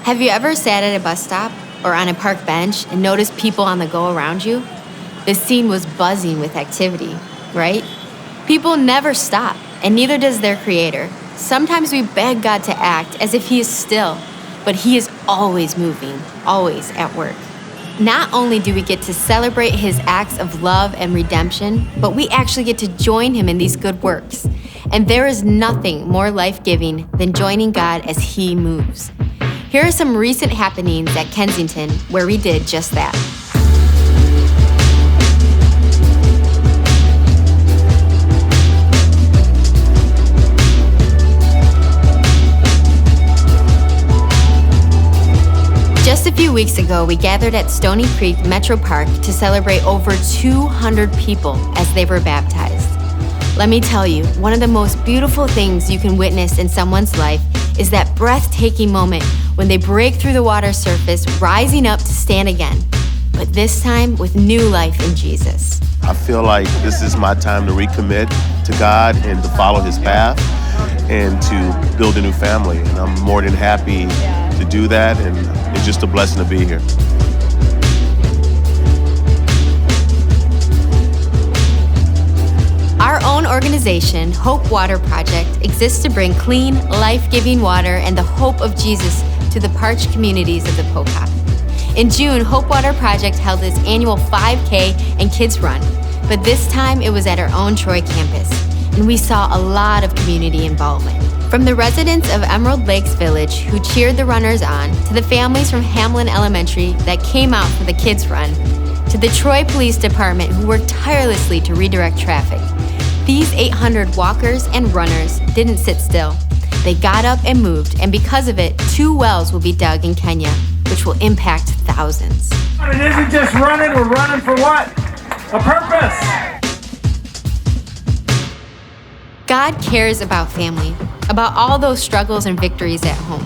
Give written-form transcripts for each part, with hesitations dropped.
Have you ever sat at a bus stop or on a park bench and noticed people on the go around you? The scene was buzzing with activity, right? People never stop, and neither does their Creator. Sometimes we beg God to act as if He is still, but He is always moving, always at work. Not only do we get to celebrate His acts of love and redemption, but we actually get to join Him in these good works. And there is nothing more life-giving than joining God as He moves. Here are some recent happenings at Kensington where we did just that. Just a few weeks ago, we gathered at Stony Creek Metro Park to celebrate over 200 people as they were baptized. Let me tell you, one of the most beautiful things you can witness in someone's life is that breathtaking moment when they break through the water surface, rising up to stand again, but this time with new life in Jesus. I feel like this is my time to recommit to God and to follow His path and to build a new family. And I'm more than happy to do that, and it's just a blessing to be here. Our own organization, Hope Water Project, exists to bring clean, life-giving water and the hope of Jesus to the parched communities of the Pocock. In June, Hope Water Project held its annual 5K and Kids Run, but this time it was at our own Troy campus, and we saw a lot of community involvement. From the residents of Emerald Lakes Village who cheered the runners on, to the families from Hamlin Elementary that came out for the Kids Run, to the Troy Police Department who worked tirelessly to redirect traffic. These 800 walkers and runners didn't sit still. They got up and moved, and because of it, 2 wells will be dug in Kenya, which will impact thousands. It isn't just running, we're running for what? A purpose! God cares about family, about all those struggles and victories at home,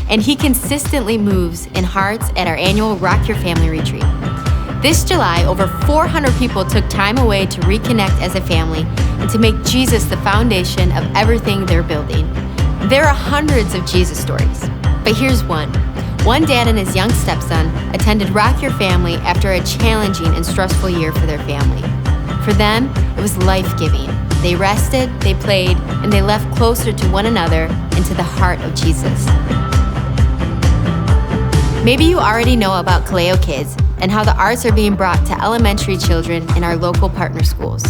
and He consistently moves in hearts at our annual Rock Your Family retreat. This July, over 400 people took time away to reconnect as a family and to make Jesus the foundation of everything they're building. There are hundreds of Jesus stories, but here's one. One dad and his young stepson attended Rock Your Family after a challenging and stressful year for their family. For them, it was life-giving. They rested, they played, and they left closer to one another and to the heart of Jesus. Maybe you already know about Kaleo Kids and how the arts are being brought to elementary children in our local partner schools.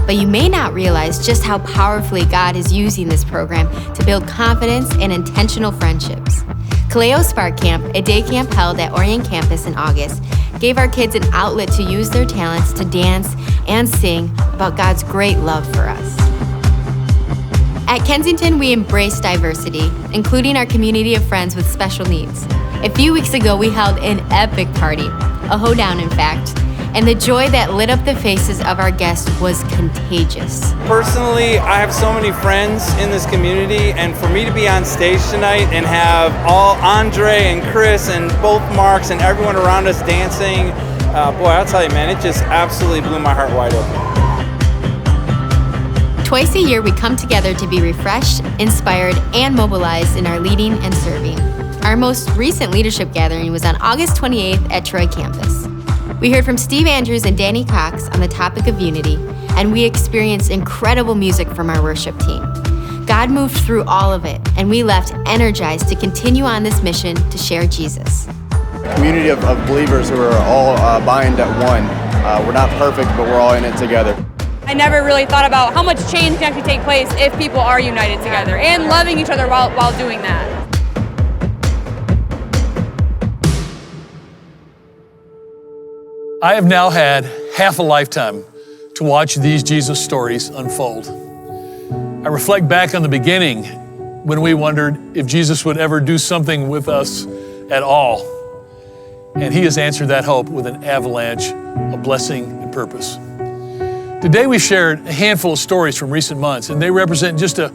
But you may not realize just how powerfully God is using this program to build confidence and intentional friendships. Kaleo Spark Camp, a day camp held at Orion Campus in August, gave our kids an outlet to use their talents to dance and sing about God's great love for us. At Kensington, we embrace diversity, including our community of friends with special needs. A few weeks ago, we held an epic party, a hoedown in fact, and the joy that lit up the faces of our guests was contagious. Personally, I have so many friends in this community, and for me to be on stage tonight and have all Andre and Chris and both Marks and everyone around us dancing, boy, I'll tell you, man, it just absolutely blew my heart wide open. Twice a year, we come together to be refreshed, inspired, and mobilized in our leading and serving. Our most recent leadership gathering was on August 28th at Troy campus. We heard from Steve Andrews and Danny Cox on the topic of unity, and we experienced incredible music from our worship team. God moved through all of it, and we left energized to continue on this mission to share Jesus. Community of believers who are all bind at one. We're not perfect, but we're all in it together. I never really thought about how much change can actually take place if people are united together and loving each other while doing that. I have now had half a lifetime to watch these Jesus stories unfold. I reflect back on the beginning when we wondered if Jesus would ever do something with us at all. And He has answered that hope with an avalanche of blessing and purpose. Today we shared a handful of stories from recent months, and they represent just a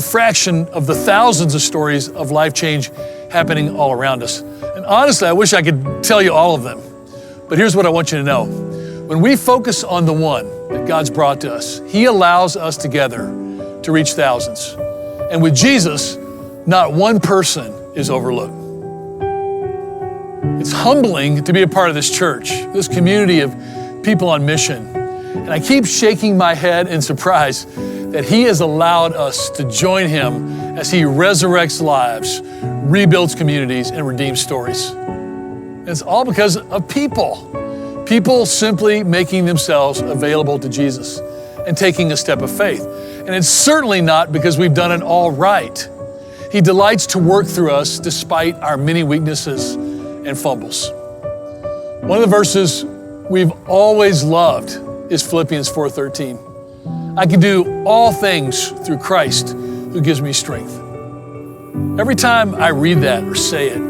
fraction of the thousands of stories of life change happening all around us. And honestly, I wish I could tell you all of them. But here's what I want you to know. When we focus on the one that God's brought to us, He allows us together to reach thousands. And with Jesus, not one person is overlooked. It's humbling to be a part of this church, this community of people on mission. And I keep shaking my head in surprise that He has allowed us to join Him as He resurrects lives, rebuilds communities, and redeems stories. And it's all because of people. People simply making themselves available to Jesus and taking a step of faith. And it's certainly not because we've done it all right. He delights to work through us despite our many weaknesses and fumbles. One of the verses we've always loved is Philippians 4:13. I can do all things through Christ who gives me strength. Every time I read that or say it,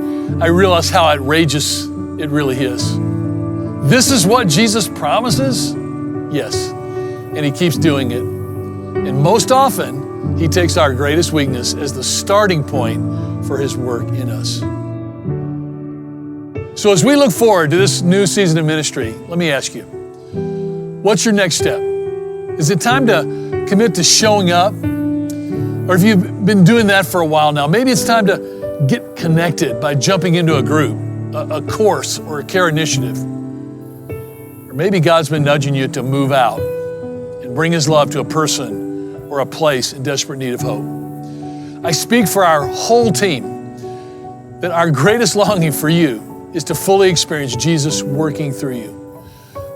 I realize how outrageous it really is. This is what Jesus promises? Yes, and He keeps doing it. And most often, He takes our greatest weakness as the starting point for His work in us. So as we look forward to this new season of ministry, let me ask you, what's your next step? Is it time to commit to showing up? Or if you've been doing that for a while now, maybe it's time to get connected by jumping into a group, a course, or a care initiative. Or maybe God's been nudging you to move out and bring His love to a person or a place in desperate need of hope. I speak for our whole team that our greatest longing for you is to fully experience Jesus working through you,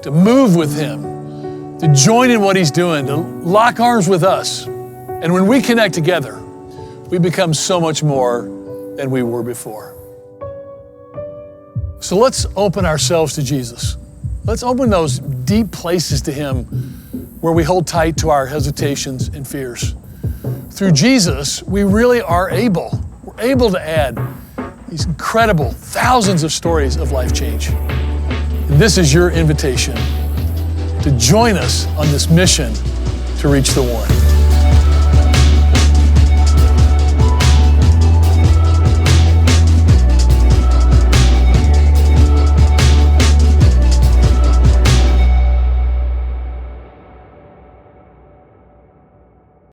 to move with Him, to join in what He's doing, to lock arms with us. And when we connect together, we become so much more than we were before. So let's open ourselves to Jesus. Let's open those deep places to Him where we hold tight to our hesitations and fears. Through Jesus, we really are able. We're able to add these incredible thousands of stories of life change. And this is your invitation to join us on this mission to reach the one.